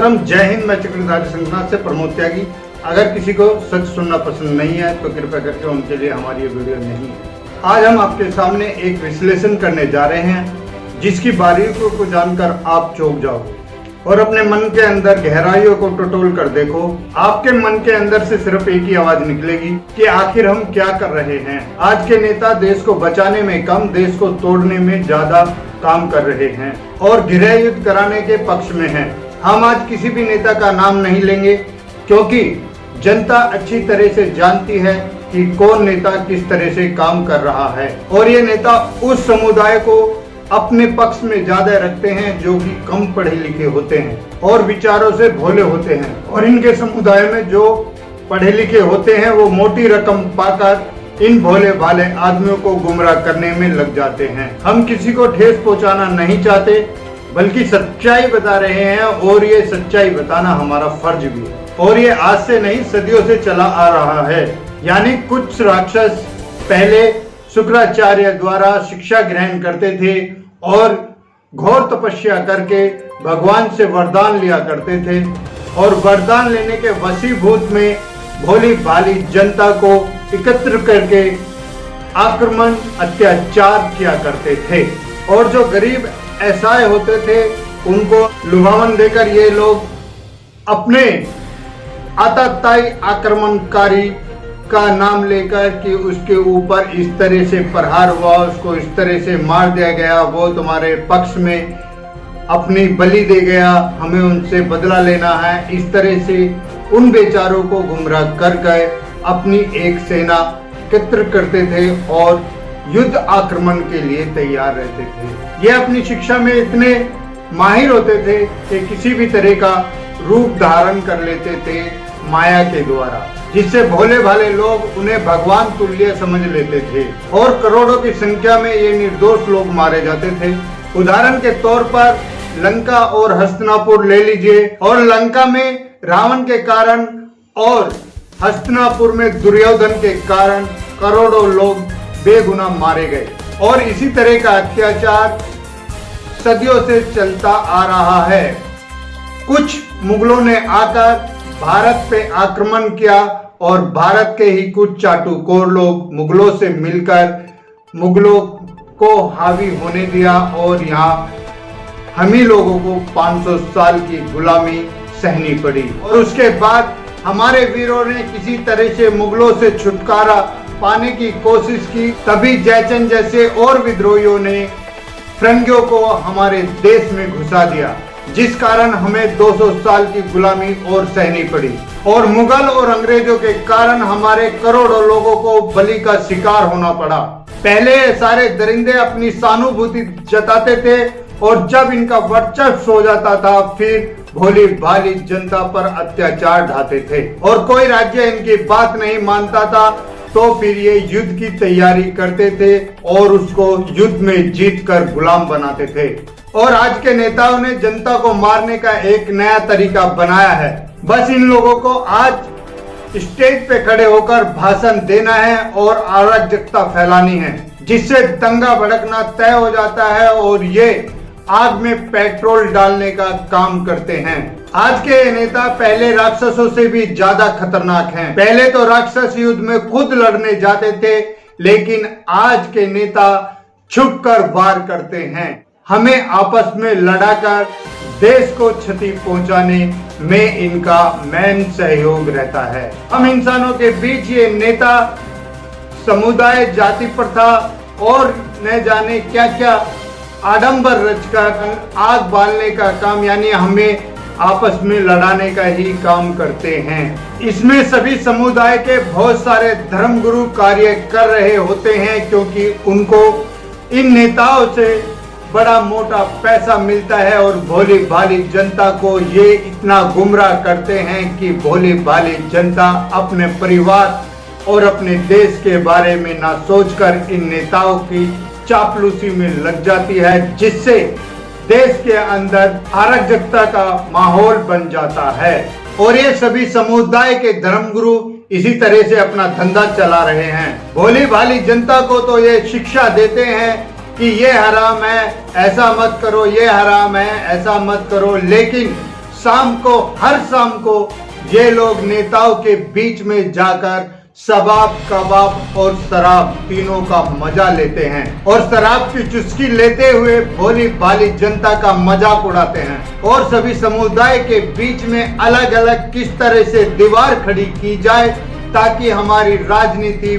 मातरम, जय हिंद। मैं चक्रधारी संघनाथ से प्रमोद त्यागी। अगर किसी को सच सुनना पसंद नहीं है तो कृपया करके उनके लिए हमारी ये वीडियो नहीं है। आज हम आपके सामने एक विश्लेषण करने जा रहे हैं जिसकी बारीकियों को जानकर आप चौंक जाओगे और अपने मन के अंदर गहराइयों को टटोल कर देखो। आपके मन के अंदर से सिर्फ एक ही आवाज निकलेगी कि आखिर हम क्या कर रहे हैं। आज के नेता देश को बचाने में कम, देश को तोड़ने में ज्यादा काम कर रहे हैं और गृह युद्ध कराने के पक्ष में हैं। हम आज किसी भी नेता का नाम नहीं लेंगे क्योंकि जनता अच्छी तरह से जानती है कि कौन नेता किस तरह से काम कर रहा है और ये नेता उस समुदाय को अपने पक्ष में ज्यादा रखते हैं जो कि कम पढ़े लिखे होते हैं और विचारों से भोले होते हैं। और इनके समुदाय में जो पढ़े लिखे होते हैं वो मोटी रकम पाकर इन भोले भाले आदमियों को गुमराह करने में लग जाते हैं। हम किसी को ठेस पहुंचाना नहीं चाहते बल्कि सच्चाई बता रहे हैं और ये सच्चाई बताना हमारा फर्ज भी है। और ये आज से नहीं, सदियों से चला आ रहा है। यानी कुछ राक्षस पहले शुक्राचार्य द्वारा शिक्षा ग्रहण करते थे और घोर तपस्या करके भगवान से वरदान लिया करते थे और वरदान लेने के वशीभूत में भोली भाली जनता को एकत्र करके आक्रमण अत्याचार किया करते थे। और जो गरीब असहाय होते थे उनको लुभावन देकर ये लोग अपने आतताई आक्रमणकारी का नाम लेकर कि उसके ऊपर इस तरह से प्रहार हुआ, उसको इस तरह से मार दिया गया, वो तुम्हारे पक्ष में अपनी बलि दे गया, हमें उनसे बदला लेना है, इस तरह से उन बेचारों को गुमराह कर गए अपनी एक सेना एकत्र करते थे और युद्ध आक्रमण के लिए तैयार रहते थे। ये अपनी शिक्षा में इतने माहिर होते थे कि किसी भी तरह का रूप धारण कर लेते थे माया के द्वारा, जिससे भोले भाले लोग उन्हें भगवान तुल्य समझ लेते थे और करोड़ों की संख्या में ये निर्दोष लोग मारे जाते थे। उदाहरण के तौर पर लंका और हस्तिनापुर ले लीजिए। और लंका में रावण के कारण और हस्तिनापुर में दुर्योधन के कारण करोड़ों लोग बेगुनाह मारे गए और इसी तरह का अत्याचार सदियों से चलता आ रहा है। कुछ मुगलों ने आकर भारत पे आक्रमण किया और भारत के ही कुछ चाटुकोर लोग मुगलों से मिलकर मुगलों को हावी होने दिया और यहाँ हम ही लोगों को 500 साल की गुलामी सहनी पड़ी। और उसके बाद हमारे वीरों ने किसी तरह से मुगलों से छुटकारा पाने की कोशिश की, तभी जयचंद जैसे और विद्रोहियों ने फिरंगियों को हमारे देश में घुसा दिया, जिस कारण हमें 200 साल की गुलामी और सहनी पड़ी। और मुगल और अंग्रेजों के कारण हमारे करोड़ों लोगों को बलि का शिकार होना पड़ा। पहले सारे दरिंदे अपनी सहानुभूति जताते थे और जब इनका वर्चस्व हो जाता था फिर भोली भाली जनता पर अत्याचार ढाते थे और कोई राज्य इनकी बात नहीं मानता था तो फिर ये युद्ध की तैयारी करते थे और उसको युद्ध में जीत कर गुलाम बनाते थे। और आज के नेताओं ने जनता को मारने का एक नया तरीका बनाया है। बस इन लोगों को आज स्टेज पे खड़े होकर भाषण देना है और अराजकता फैलानी है, जिससे दंगा भड़कना तय हो जाता है और ये आग में पेट्रोल डालने का काम करते हैं। आज के नेता पहले राक्षसों से भी ज्यादा खतरनाक हैं। पहले तो राक्षस युद्ध में खुद लड़ने जाते थे, लेकिन आज के नेता छुपकर वार करते हैं। हमें आपस में लड़ाकर देश को क्षति पहुंचाने में इनका मेन सहयोग रहता है। हम इंसानों के बीच ये नेता समुदाय, जाति प्रथा और न जाने क्या क्या आडंबर रचकर आग बालने का काम, यानी हमें आपस में लड़ाने का ही काम करते हैं। इसमें सभी समुदाय के बहुत सारे धर्मगुरु कार्य कर रहे होते हैं क्योंकि उनको इन नेताओं से बड़ा मोटा पैसा मिलता है और भोली भाली जनता को ये इतना गुमराह करते हैं कि भोली भाली जनता अपने परिवार और अपने देश के बारे में ना सोचकर इन नेताओं की चापलूसी में लग जाती है, जिससे देश के अंदर अराजकता का माहौल बन जाता है। और ये सभी समुदाय के धर्मगुरु इसी तरह से अपना धंधा चला रहे हैं। भोली भाली जनता को तो ये शिक्षा देते हैं कि ये हराम है, ऐसा मत करो, ये हराम है, ऐसा मत करो, लेकिन हर शाम को ये लोग नेताओं के बीच में जाकर शबाब, कबाब और शराब तीनों का मजा लेते हैं और शराब की चुस्की लेते हुए भोली भाली जनता का मजाक उड़ाते हैं और सभी समुदाय के बीच में अलग अलग किस तरह से दीवार खड़ी की जाए ताकि हमारी राजनीति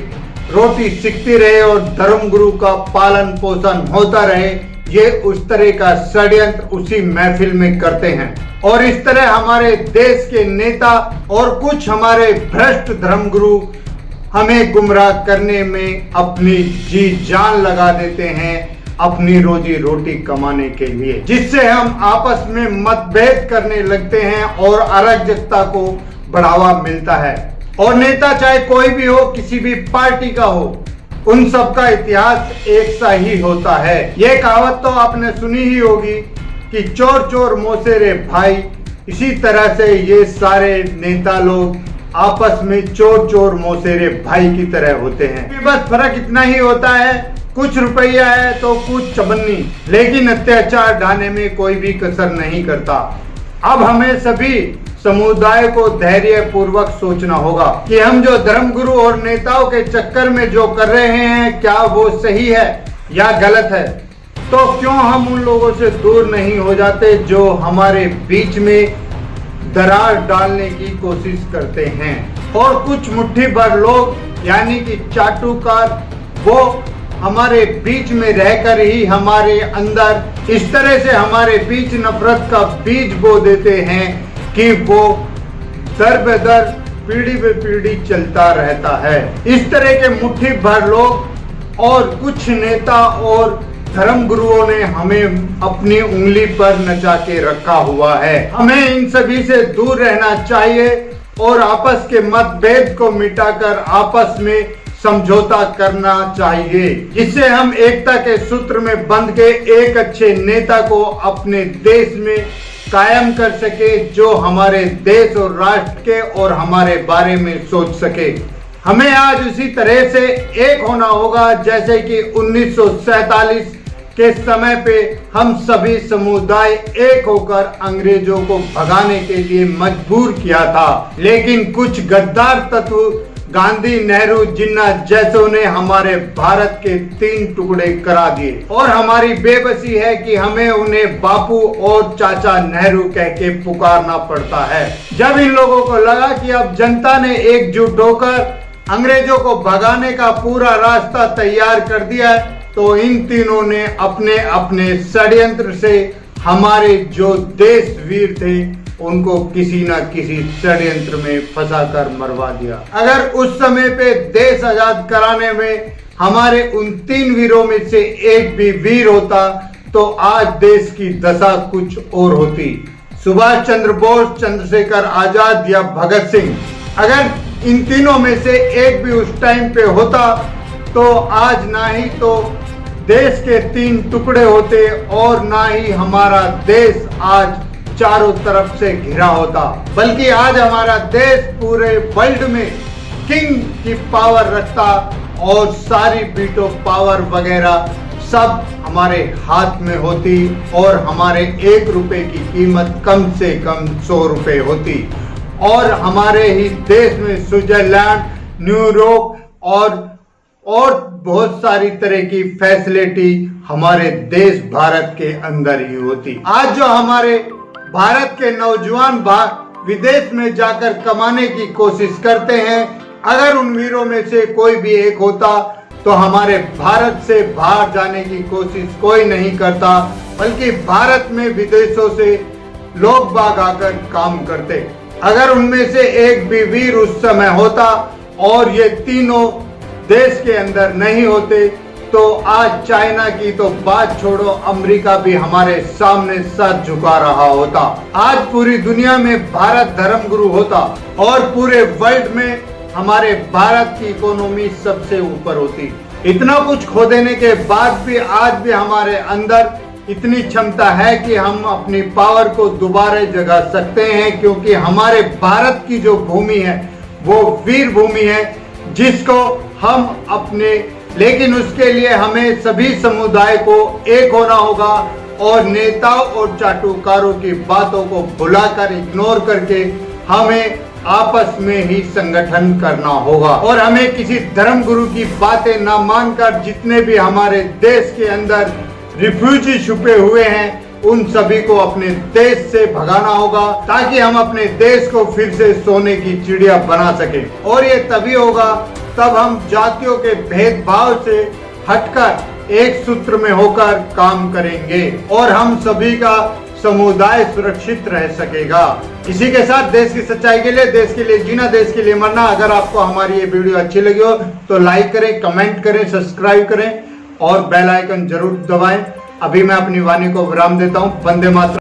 रोटी सिकती रहे और धर्मगुरु का पालन पोषण होता रहे। ये उस तरह का षड्यंत्र उसी महफिल में करते हैं और इस तरह हमारे देश के नेता और कुछ हमारे भ्रष्ट धर्मगुरु हमें गुमराह करने में अपनी जी जान लगा देते हैं अपनी रोजी रोटी कमाने के लिए, जिससे हम आपस में मतभेद करने लगते हैं और अराजकता को बढ़ावा मिलता है। और नेता चाहे कोई भी हो, किसी भी पार्टी का हो, उन सब का इतिहास एक सा ही होता है। ये कहावत तो आपने सुनी ही होगी कि चोर चोर मौसेरे भाई। इसी तरह से ये सारे नेता लोग आपस में चोर चोर मौसेरे भाई की तरह होते हैं। बस फर्क इतना ही होता है, कुछ रुपया है तो कुछ चबन्नी, लेकिन अत्याचार ढाने में कोई भी कसर नहीं करता। अब हमें सभी समुदाय को धैर्य पूर्वक सोचना होगा कि हम जो धर्मगुरु और नेताओं के चक्कर में जो कर रहे हैं क्या वो सही है या गलत है। तो क्यों हम उन लोगों से दूर नहीं हो जाते जो हमारे बीच में दरार डालने की कोशिश करते हैं। और कुछ मुट्ठी भर लोग यानी कि चाटुकार वो हमारे बीच में रहकर ही हमारे अंदर इस तरह से हमारे बीच नफरत का बीज बो देते हैं कि वो दर बदर पीढ़ी पे पीढ़ी चलता रहता है। इस तरह के मुट्ठी भर लोग और कुछ नेता और धर्म गुरुओं ने हमें अपनी उंगली पर नचा के रखा हुआ है। हमें इन सभी से दूर रहना चाहिए और आपस के मतभेद को मिटाकर आपस में समझौता करना चाहिए, जिससे हम एकता के सूत्र में बंध के एक अच्छे नेता को अपने देश में कायम कर सके, जो हमारे देश और राष्ट्र के और हमारे बारे में सोच सके। हमें आज उसी तरह से एक होना होगा जैसे कि 1947 के समय पे हम सभी समुदाय एक होकर अंग्रेजों को भगाने के लिए मजबूर किया था, लेकिन कुछ गद्दार तत्व गांधी, नेहरू, जिन्ना जैसों ने हमारे भारत के 3 टुकड़े करा दिए और हमारी बेबसी है कि हमें उन्हें बापू और चाचा नेहरू कह के पुकारना पड़ता है। जब इन लोगों को लगा कि अब जनता ने एकजुट होकर अंग्रेजों को भगाने का पूरा रास्ता तैयार कर दिया है, तो इन तीनों ने अपने अपने षड्यंत्र से हमारे जो देश वीर थे उनको किसी न किसी षड्यंत्र में फंसाकर मरवा दिया। अगर उस समय पे देश आजाद कराने में हमारे उन 3 वीरों में से एक भी वीर होता तो आज देश की दशा कुछ और होती। सुभाष चंद्र बोस, चंद्रशेखर आजाद या भगत सिंह, अगर इन तीनों में से एक भी उस टाइम पे होता तो आज ना ही तो देश के 3 टुकड़े होते और ना ही हमारा देश आज चारों तरफ से घिरा होता, बल्कि आज हमारा देश पूरे वर्ल्ड में किंग की पावर रखता और सारी वीटो पावर वगैरह सब हमारे हाथ में होती और हमारे 1 रुपए की कीमत कम से कम 100 रुपए होती और हमारे ही देश में स्विट्जरलैंड, न्यूयॉर्क और बहुत सारी तरह की फैसिलिटी हमारे देश भारत के अंदर ही होती। आज जो हमारे भारत के नौजवान विदेश में जाकर कमाने की कोशिश करते हैं, अगर उन वीरों में से कोई भी एक होता तो हमारे भारत से बाहर जाने की कोशिश कोई नहीं करता, बल्कि भारत में विदेशों से लोग बाग आकर काम करते। अगर उनमें से एक भी वीर उस समय होता और ये तीनों देश के अंदर नहीं होते तो आज चाइना की तो बात छोड़ो, अमेरिका भी हमारे सामने सर झुका रहा होता। आज पूरी दुनिया में भारत धर्मगुरु होता और पूरे वर्ल्ड में हमारे भारत की इकोनॉमी सबसे ऊपर होती। इतना कुछ खो देने के बाद भी आज भी हमारे अंदर इतनी क्षमता है कि हम अपनी पावर को दोबारा जगा सकते हैं, क्योंकि हमारे भारत की जो भूमि है वो वीर भूमि है जिसको हम अपने, लेकिन उसके लिए हमें सभी समुदाय को एक होना होगा और नेताओं और चाटुकारों की बातों को भुलाकर इग्नोर करके हमें आपस में ही संगठन करना होगा और हमें किसी धर्म गुरु की बातें ना मानकर जितने भी हमारे देश के अंदर रिफ्यूजी छुपे हुए हैं उन सभी को अपने देश से भगाना होगा ताकि हम अपने देश को फिर से सोने की चिड़िया बना सके। और ये तभी होगा तब हम जातियों के भेदभाव से हटकर एक सूत्र में होकर काम करेंगे और हम सभी का समुदाय सुरक्षित रह सकेगा। इसी के साथ देश की सच्चाई के लिए, देश के लिए जीना, देश के लिए मरना। अगर आपको हमारी ये वीडियो अच्छी लगी हो तो लाइक करें, कमेंट करें, सब्सक्राइब करें और बेल आइकन जरूर दबाएं। अभी मैं अपनी वाणी को विराम देता हूं। वंदे मातरम।